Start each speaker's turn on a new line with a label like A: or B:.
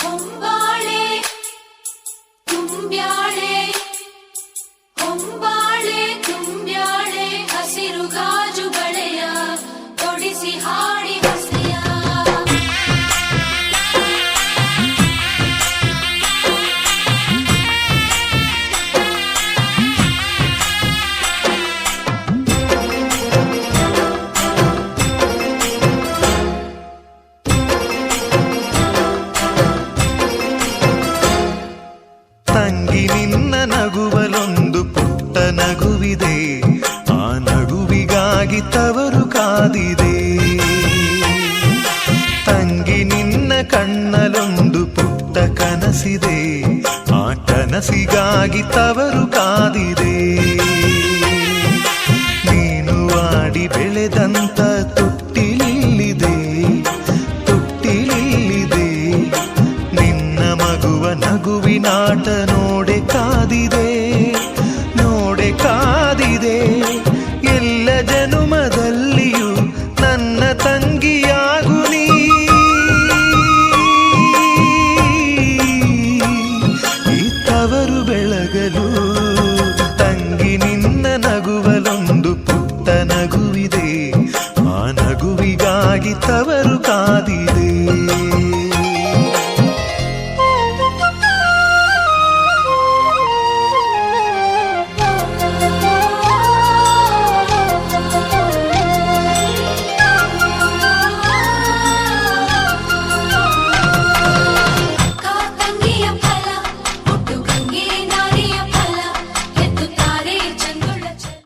A: ಹೊಂಬಾಳೆ ತುಂಬ್ಯಾಳೆ ಹೊಂಬಾಳೆ ತುಂಬ್ಯಾಳೆ ಹಸಿರು ಗಾಜು ಬಳೆಯ ತೊಡಿಸಿ ಹಾಡಿ ಹಸೆಯ
B: ತಂಗಿ ನಿನ್ನ ನಗುವಲೊಂದು ಪುಟ್ಟ ನಗುವಿದೆ, ಆ ನಗುವಿಗಾಗಿ ತವರು ಕಾದಿದೆ. ತಂಗಿ ನಿನ್ನ ಕಣ್ಣಲೊಂದು ಪುಟ್ಟ ಕನಸಿದೆ, ಆ ಕನಸಿಗಾಗಿ ತವರು ಕಾದಿದೆ. ನೀನು ಆಡಿ ಬೆಳೆದಂತ ತೊಟ್ಟಿಲಿಲ್ಲಿದೆ, ತೊಟ್ಟಿಲಿಲ್ಲಿದೆ ನಿನ್ನ ಮಗುವ ನಗುವಿನಾಟ